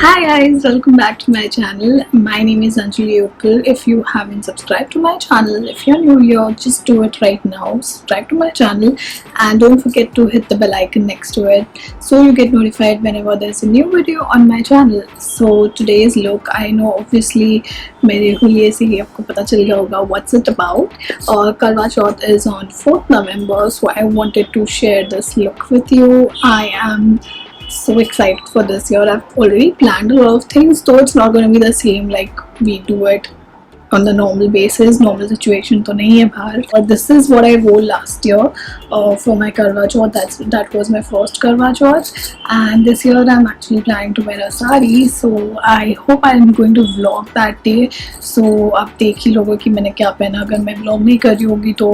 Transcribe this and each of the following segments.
Hi guys, welcome back to my channel. My name is Anjali Ukul. If you haven't subscribed to my channel, if you're new here, just do it right now. Subscribe to my channel and don't forget to hit the bell icon next to it so you get notified whenever there's a new video on my channel. So today's look, I know obviously मेरे हुलिये से ही आपको पता चल गया होगा what's it about. Karwa Chauth is on 4th November, so I wanted to share this look with you. I am so excited for this year. I've already planned a lot of things, though it's not going to be the same like we do it on the normal basis. Normal situation to nahi hai bahar. But this is what I wore last year for my Karwa Chauth. That was my first Karwa Chauth, and this year I'm actually planning to wear a sari. So I hope I'm going to vlog that day. So आप देख ही लोगों कि मैंने क्या पहना. अगर मैं vlog नहीं कर रही होगी तो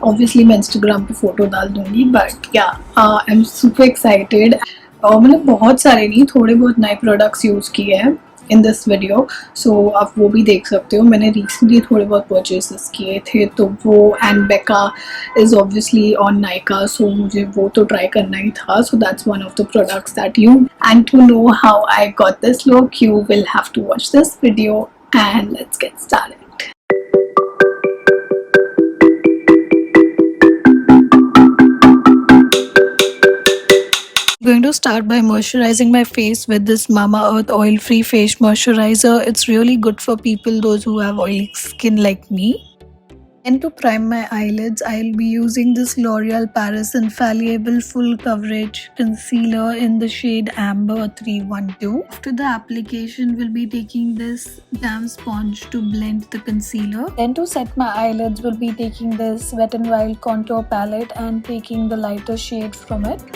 obviously मैं Instagram पे फोटो डाल दूंगी. But yeah, I'm super excited. मैंने बहुत सारे नहीं, थोड़े बहुत नए प्रोडक्ट्स यूज़ किए हैं इन दिस वीडियो, सो आप वो भी देख सकते हो. मैंने रिसेंटली थोड़े बहुत परचेसेस किए थे, तो वो एंड बेका is obviously on Nykaa, so मुझे वो तो ट्राई करना ही था. So that's one of the products that you and to know how I got this look you will have to watch this video and let's get started. Going to start by moisturizing my face with this Mamaearth oil free face moisturizer. It's really good for people those who have oily skin like me. And to prime my eyelids, I'll be using this L'Oreal Paris Infallible Full Coverage Concealer in the shade Amber 312. After the application, we'll be taking this damp sponge to blend the concealer. Then to set my eyelids, we'll be taking this Wet n Wild Contour Palette and taking the lighter shade from it.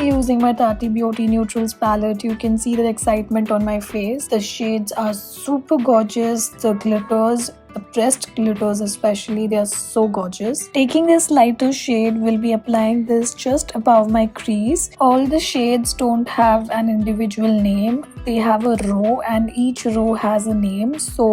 Using my Tati Beauty Neutrals palette, you can see the excitement on my face. The shades are super gorgeous. The glitters, the pressed glitters especially, they are so gorgeous. Taking this lighter shade, we'll be applying this just above my crease. All the shades don't have an individual name. They have a row and each row has a name. So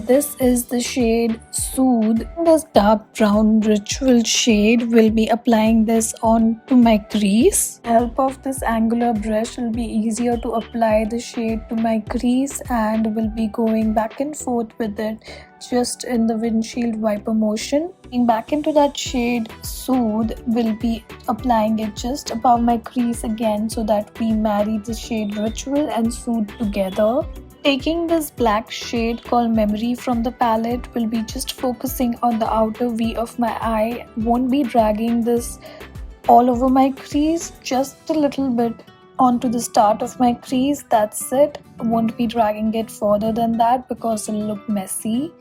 this is the shade Soothe. This dark brown ritual shade, will be applying this onto my crease. With the help of this angular brush, it will be easier to apply the shade to my crease and will be going back and forth with it just in the windshield wiper motion. Back into that shade Soothe, will be applying it just above my crease again so that we marry the shade Ritual and Soothe together. Taking this black shade called Memory from the palette, will be just focusing on the outer V of my eye. Won't be dragging this all over my crease, just a little bit onto the start of my crease. That's it. Won't be dragging it further than that because it'll look messy.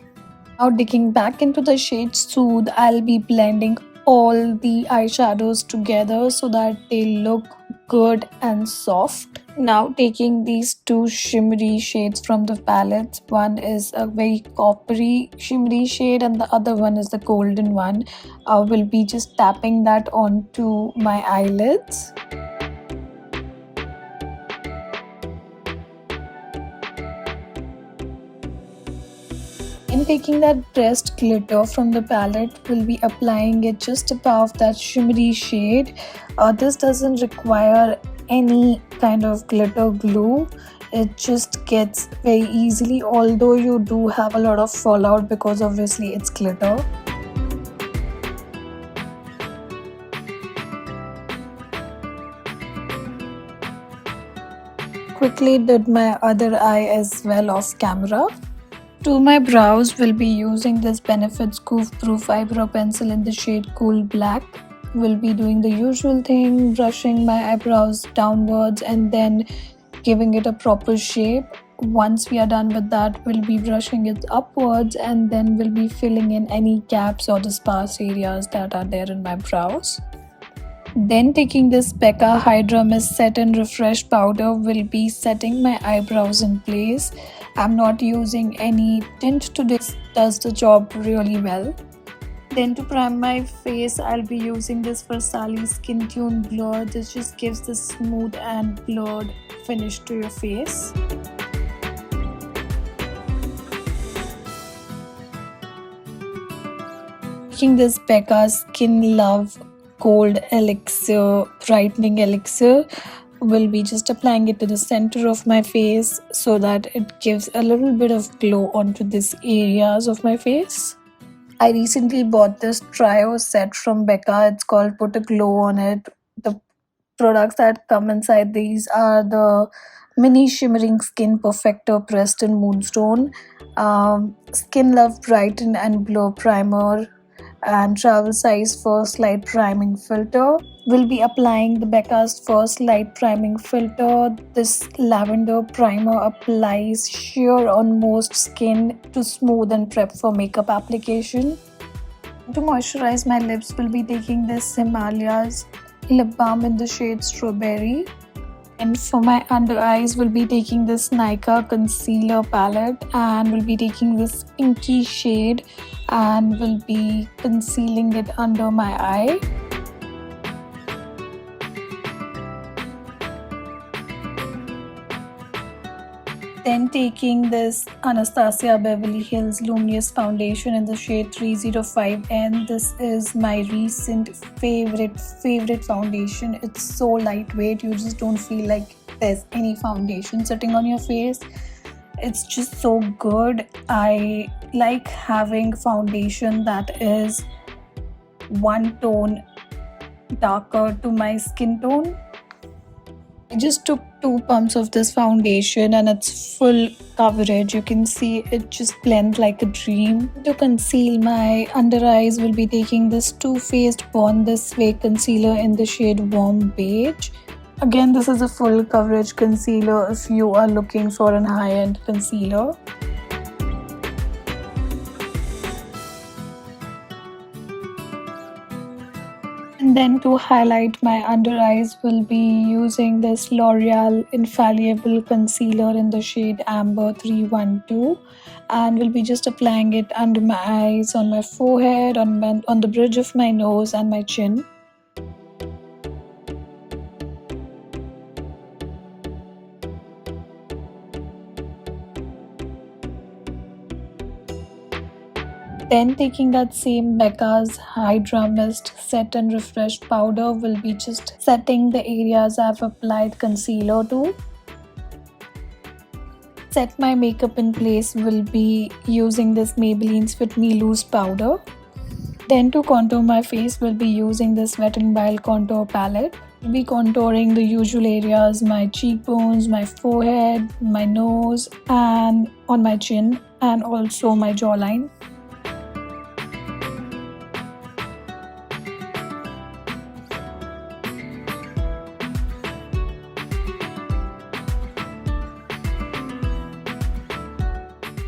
Now digging back into the shade Soothe, I'll be blending all the eyeshadows together so that they look good and soft. Now taking these two shimmery shades from the palette, one is a very coppery shimmery shade and the other one is the golden one. I will be just tapping that onto my eyelids. And taking that pressed glitter from the palette, we'll be applying it just above that shimmery shade. This doesn't require any kind of glitter glue. It just gets very easily, although you do have a lot of fallout because obviously it's glitter. Quickly did my other eye as well off camera. To my brows, we'll be using this Benefit Goof Proof Eyebrow Pencil in the shade Cool Black. We'll be doing the usual thing, brushing my eyebrows downwards and then giving it a proper shape. Once we are done with that, we'll be brushing it upwards and then we'll be filling in any gaps or the sparse areas that are there in my brows. Then taking this Becca Hydra Mist Set and Refresh powder, will be setting my eyebrows in place. I'm not using any tint to this, does the job really well. Then to prime my face, I'll be using this Versace Skin Tune Blur. This just gives this smooth and blurred finish to your face. Taking this Becca Skin Love Gold Elixir Brightening Elixir. Will be just applying it to the center of my face so that it gives a little bit of glow onto these areas of my face. I recently bought this trio set from Becca. It's called Put a Glow on It. The products that come inside these are the mini shimmering skin perfector pressed in moonstone, skin love brighten and glow primer, and travel size first light priming filter. We'll be applying the Becca's first light priming filter. This lavender primer applies sheer on most skin to smooth and prep for makeup application. To moisturize my lips, we'll be taking this Himalayas lip balm in the shade Strawberry. And for my under eyes, we'll be taking this Nykaa concealer palette, and we'll be taking this pinky shade and we'll be concealing it under my eye. Then taking this Anastasia Beverly Hills Luminous Foundation in the shade 305N. This is my recent favorite foundation. It's so lightweight, you just don't feel like there's any foundation sitting on your face. It's just so good. I like having foundation that is one tone darker to my skin tone. I just took 2 pumps of this foundation and it's full coverage. You can see it just blends like a dream. To conceal my under eyes, we'll be taking this Too Faced Born This Way concealer in the shade Warm Beige. Again, this is a full coverage concealer if you are looking for an high-end concealer. And then to highlight my under eyes, we'll be using this L'Oreal Infallible Concealer in the shade Amber 312. And we'll be just applying it under my eyes, on my forehead, on the bridge of my nose and my chin. Then taking that same Becca's Hydra Mist Set and Refresh powder, we'll be just setting the areas I've applied concealer to. Set my makeup in place, we'll be using this Maybelline's Fit Me Loose powder. Then to contour my face, we'll be using this Wet n Wild contour palette. We'll be contouring the usual areas, my cheekbones, my forehead, my nose, and on my chin, and also my jawline.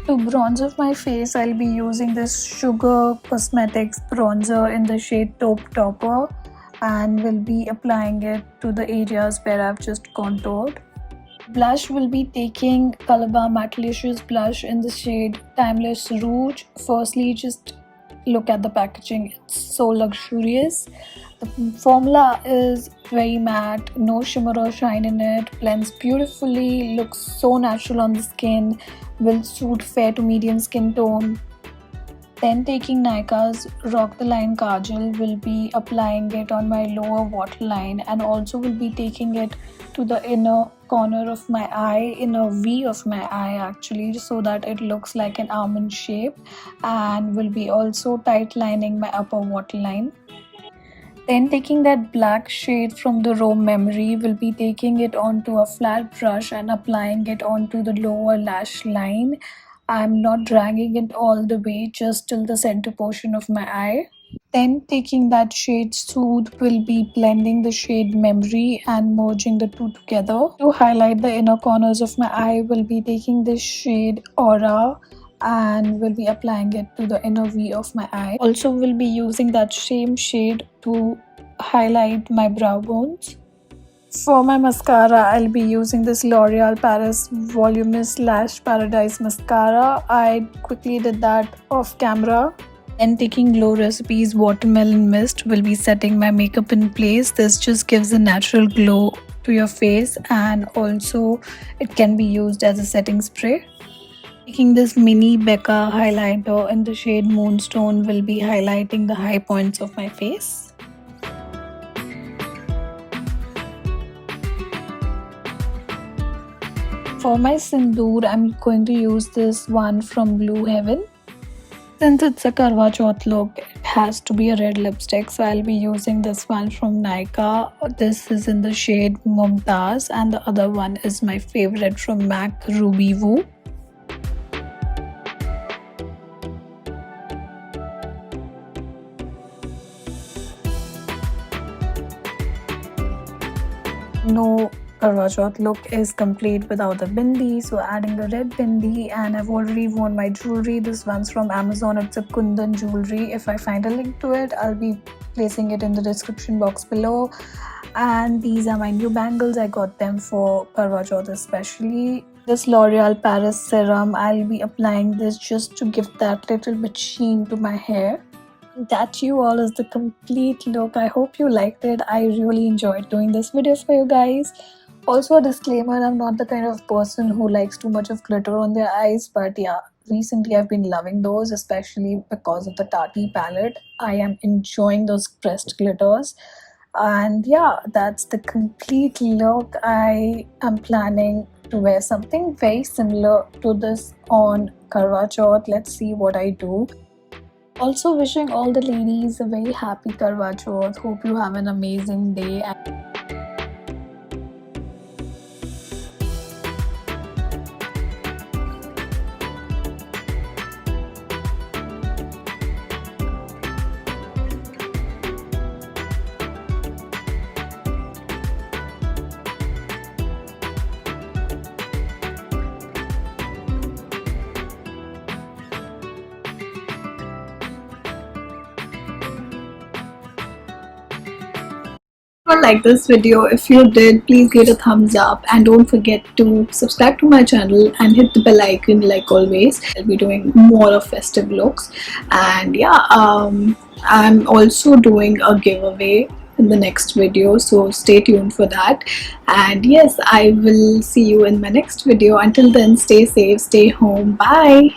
To bronze up my face, I'll be using this Sugar Cosmetics bronzer in the shade Taupe Topper, and will be applying it to the areas where I've just contoured. Blush, will be taking Colourbar Mattelicious blush in the shade Timeless Rouge. Firstly, just look at the packaging, it's so luxurious. The formula is very matte, no shimmer or shine in it, blends beautifully, looks so natural on the skin, will suit fair to medium skin tone. Then taking Nykaa's Rock the Line Kajal, will be applying it on my lower waterline, and also will be taking it to the inner corner of my eye, inner V of my eye actually, so that it looks like an almond shape, and will be also tight lining my upper waterline. Then taking that black shade from the Rome Memory, will be taking it onto a flat brush and applying it onto the lower lash line. I'm not dragging it all the way, just till the center portion of my eye. Then taking that shade Soothe, will be blending the shade Memory and merging the two together. To highlight the inner corners of my eye, will be taking this shade Aura and will be applying it to the inner V of my eye. Also will be using that same shade to highlight my brow bones. For my mascara, I'll be using this L'Oreal Paris Voluminous Lash Paradise Mascara. I quickly did that off camera. Then taking Glow Recipes Watermelon Mist, will be setting my makeup in place. This just gives a natural glow to your face, and also it can be used as a setting spray. Taking this mini Becca highlighter in the shade Moonstone, will be highlighting the high points of my face. for my sindoor, I'm going to use this one from Blue Heaven. Since it's a Karwa Chauth look, it has to be a red lipstick, so I'll be using this one from Nykaa. This is in the shade Mumtaz, and the other one is my favorite from MAC, Ruby Woo. No Karwa Chauth look is complete without a bindi, so adding a red bindi, and I've already worn my jewelry. This one's from Amazon. It's a Kundan jewelry. If I find a link to it, I'll be placing it in the description box below. And these are my new bangles. I got them for Karwa Chauth especially. This L'Oreal Paris serum, I'll be applying this just to give that little bit sheen to my hair. That you all is the complete look. I hope you liked it. I really enjoyed doing this video for you guys. Also, a disclaimer, I'm not the kind of person who likes too much of glitter on their eyes, but yeah, recently I've been loving those, especially because of the Tati palette. I am enjoying those pressed glitters. And yeah, that's the complete look. I am planning to wear something very similar to this on Karwa Chauth. Let's see what I do. Also wishing all the ladies a very happy Karwa Chauth. Hope you have an amazing day. Like this video. If you did, please give it a thumbs up, and don't forget to subscribe to my channel and hit the bell icon like always. I'll be doing more of festive looks, and yeah, I'm also doing a giveaway in the next video, so stay tuned for that. And yes, I will see you in my next video. Until then, stay safe, stay home, bye.